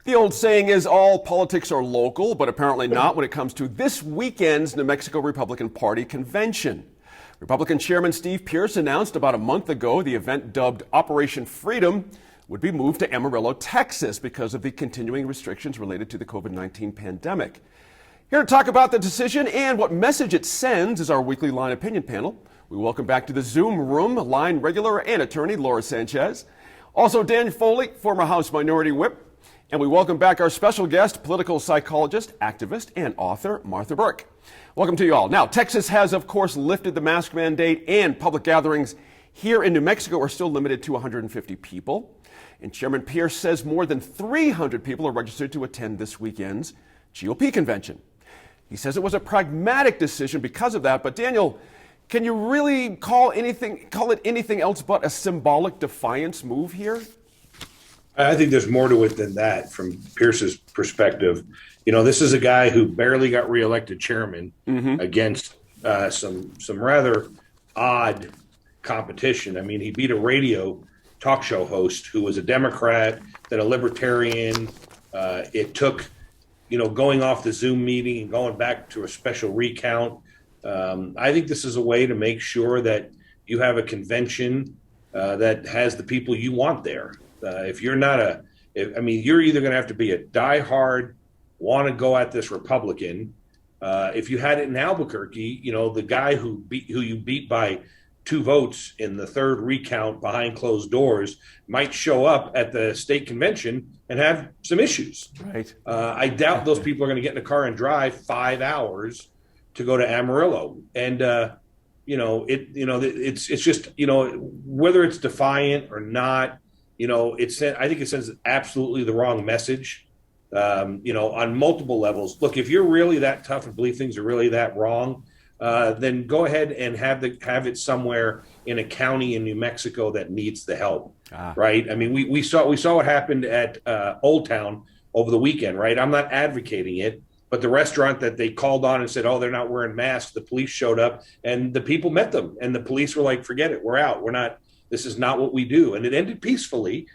The old saying is all politics are local, but apparently not when it comes to this weekend's New Mexico Republican Party convention. Republican Chairman Steve Pearce announced about a month ago the event dubbed Operation Freedom would be moved to Amarillo, Texas because of the continuing restrictions related to the COVID-19 pandemic. Here to talk about the decision and what message it sends is our weekly Line Opinion panel. We welcome back to the Zoom room Line regular and attorney Laura Sanchez. Also Dan Foley, former House Minority Whip. And we welcome back our special guest, political psychologist, activist, and author Martha Burke. Welcome to you all. Now, Texas has, of course, lifted the mask mandate, and public gatherings here in New Mexico are still limited to 150 people. And Chairman Pearce says more than 300 people are registered to attend this weekend's GOP convention. He says it was a pragmatic decision because of that. But Daniel, can you really call it anything else but a symbolic defiance move here? I think there's more to it than that from Pearce's perspective. You know, this is a guy who barely got reelected chairman against some rather odd competition. I mean, he beat a radio talk show host who was a Democrat, then a libertarian. It took, going off the Zoom meeting and going back to a special recount. I think this is a way to make sure that you have a convention that has the people you want there. If you're not you're either going to have to be a diehard, want to go at this Republican. If you had it in Albuquerque, the guy who you beat by 2 votes in the third recount behind closed doors might show up at the state convention and have some issues. Right. I doubt those people are going to get in a car and drive 5 hours to go to Amarillo. And it's just whether it's defiant or not. I think it sends absolutely the wrong message, on multiple levels. Look, if you're really that tough and believe things are really that wrong, then go ahead and have it somewhere in a county in New Mexico that needs the help, right? I mean, we saw what happened at Old Town over the weekend, right? I'm not advocating it, but the restaurant that they called on and said, oh, they're not wearing masks, the police showed up and the people met them, and the police were like, forget it, we're out, we're not. This is not what we do. And it ended peacefully.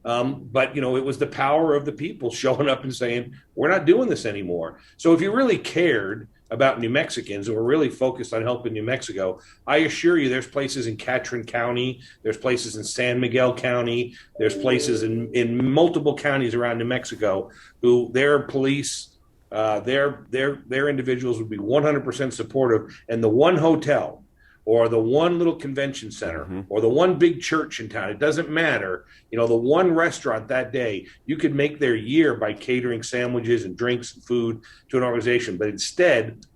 But, it was the power of the people showing up and saying, we're not doing this anymore. So if you really cared about New Mexicans and were really focused on helping New Mexico, I assure you there's places in Catron County, there's places in San Miguel County, there's places in multiple counties around New Mexico who their police, their individuals would be 100% supportive. And the one hotel or the one little convention center, or the one big church in town, it doesn't matter. The one restaurant that day, you could make their year by catering sandwiches and drinks and food to an organization. But instead,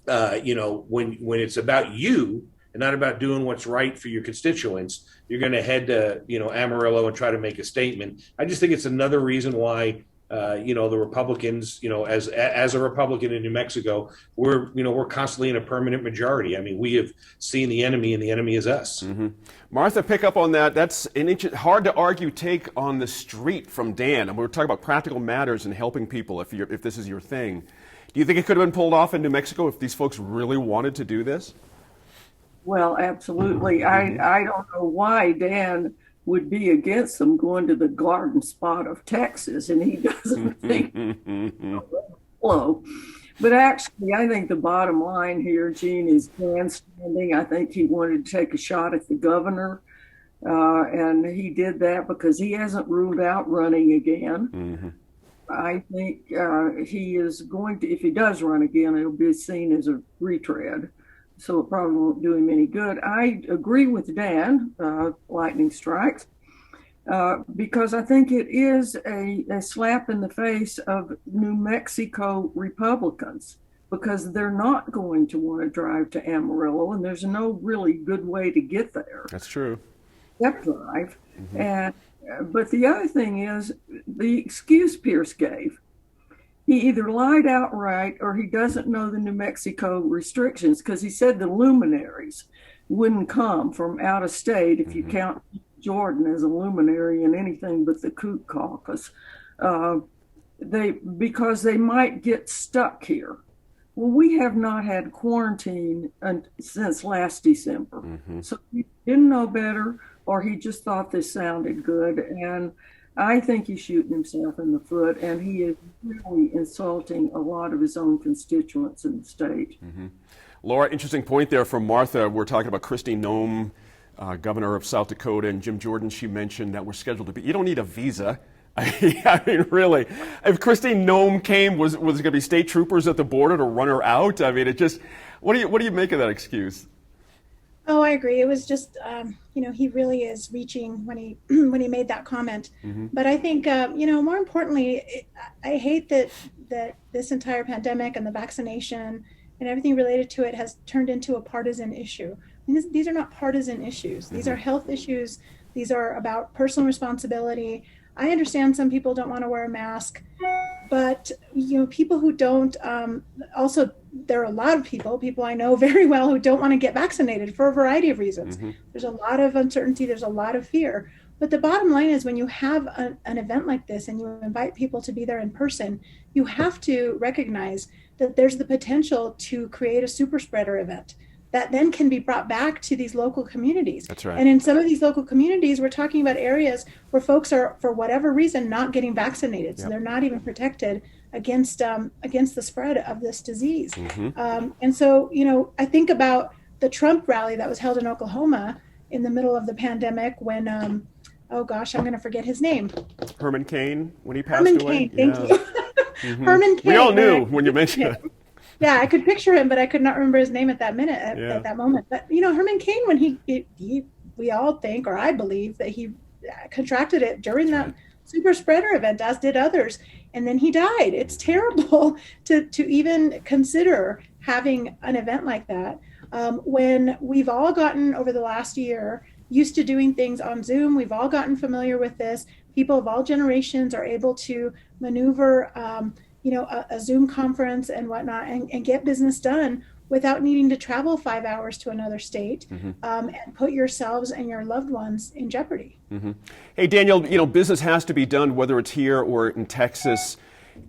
when it's about you and not about doing what's right for your constituents, you're going to head to, Amarillo and try to make a statement. I just think it's another reason why the Republicans, as a Republican in New Mexico, we're constantly in a permanent majority. I mean, we have seen the enemy, and the enemy is us. Martha, pick up on that. That's an hard to argue take on the street from Dan. And we're talking about practical matters and helping people. If this is your thing, do you think it could have been pulled off in New Mexico if these folks really wanted to do this? Well, absolutely. I don't know why Dan would be against them going to the garden spot of Texas, and he doesn't think flow. But actually, I think the bottom line here, Gene, is Dan standing. I think he wanted to take a shot at the governor, and he did that because he hasn't ruled out running again. I think he is going to, if he does run again, it'll be seen as a retread. So it probably won't do him any good. I agree with Dan, lightning strikes, because I think it is a slap in the face of New Mexico Republicans, because they're not going to want to drive to Amarillo, and there's no really good way to get there. That's true. Except drive. But the other thing is the excuse Pearce gave. He either lied outright or he doesn't know the New Mexico restrictions, because he said the luminaries wouldn't come from out of state if you count Jordan as a luminary in anything but the Kook caucus, because they might get stuck here. Well, we have not had quarantine since last December. So he didn't know better, or he just thought this sounded good. And I think he's shooting himself in the foot, and he is really insulting a lot of his own constituents in the state. Laura, interesting point there from Martha. We're talking about Kristi Noem, governor of South Dakota, and Jim Jordan. She mentioned that we're scheduled to be. You don't need a visa. I mean, really, if Kristi Noem came, was it going to be state troopers at the border to run her out? I mean, it just. What do you make of that excuse? Oh, I agree. It was just, he really is reaching when he when he made that comment. But I think, more importantly, I hate that this entire pandemic and the vaccination and everything related to it has turned into a partisan issue. I mean, these are not partisan issues. These are health issues. These are about personal responsibility. I understand some people don't want to wear a mask, but people who don't. Also, there are a lot of people I know very well who don't want to get vaccinated for a variety of reasons. There's a lot of uncertainty. There's a lot of fear. But the bottom line is, when you have an event like this and you invite people to be there in person, you have to recognize that there's the potential to create a super spreader event that then can be brought back to these local communities. That's right. And in some of these local communities, we're talking about areas where folks are, for whatever reason, not getting vaccinated. So they're not even protected against the spread of this disease. And so, I think about the Trump rally that was held in Oklahoma in the middle of the pandemic when, oh gosh, I'm going to forget his name. Herman Cain, when he passed Herman away? Cain, thank you. Herman Cain. We all knew when you mentioned it. Yeah, I could picture him, but I could not remember his name at that at that moment. But Herman Cain, when we all think, or I believe, that he contracted it during that super spreader event, as did others, and then he died. It's terrible to even consider having an event like that when we've all gotten, over the last year, used to doing things on Zoom. We've all gotten familiar with this. People of all generations are able to maneuver a Zoom conference and whatnot and get business done without needing to travel 5 hours to another state and put yourselves and your loved ones in jeopardy. Hey, Daniel, business has to be done, whether it's here or in Texas.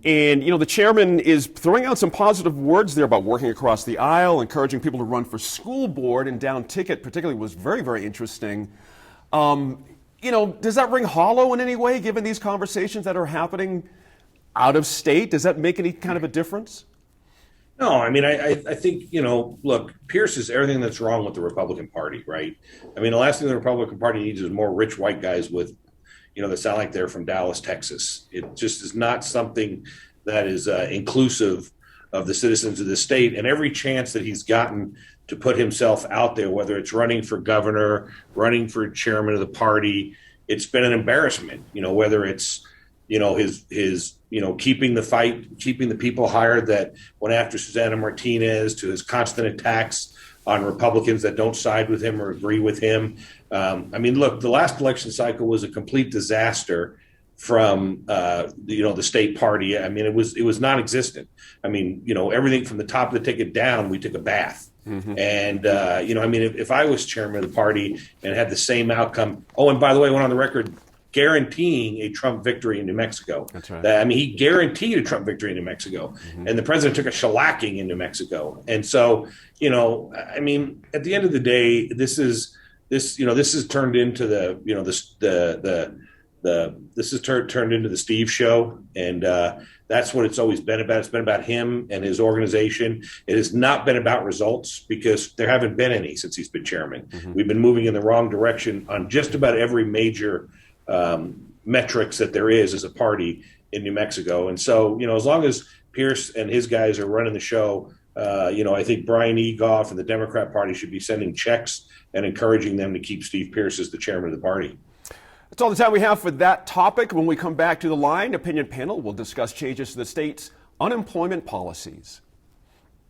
And, the chairman is throwing out some positive words there about working across the aisle, encouraging people to run for school board, and down ticket particularly was very, very interesting. Does that ring hollow in any way, given these conversations that are happening out of state? Does that make any kind of a difference? No, I mean, I think, look, Pierce is everything that's wrong with the Republican Party, right? I mean, the last thing the Republican Party needs is more rich white guys with, that sound like they're from Dallas, Texas. It just is not something that is inclusive of the citizens of the state. And every chance that he's gotten to put himself out there, whether it's running for governor, running for chairman of the party, it's been an embarrassment, whether it's, his keeping the fight, keeping the people hired that went after Susana Martinez, to his constant attacks on Republicans that don't side with him or agree with him. I mean, look, the last election cycle was a complete disaster from the state party. I mean, it was non-existent. I mean, everything from the top of the ticket down, we took a bath. And I mean, if I was chairman of the party and had the same outcome. Oh, and by the way, I went on the record guaranteeing a Trump victory in New Mexico. That's right. I mean, he guaranteed a Trump victory in New Mexico, and the president took a shellacking in New Mexico. And so, I mean, at the end of the day, this is turned into turned into the Steve show, and that's what it's always been about. It's been about him and his organization. It has not been about results, because there haven't been any since he's been chairman. We've been moving in the wrong direction on just about every major metrics that there is as a party in New Mexico. And so, as long as Pierce and his guys are running the show, I think Brian Egoff and the Democrat Party should be sending checks and encouraging them to keep Steve Pierce as the chairman of the party. That's all the time we have for that topic. When we come back to the Line Opinion Panel, we'll discuss changes to the state's unemployment policies.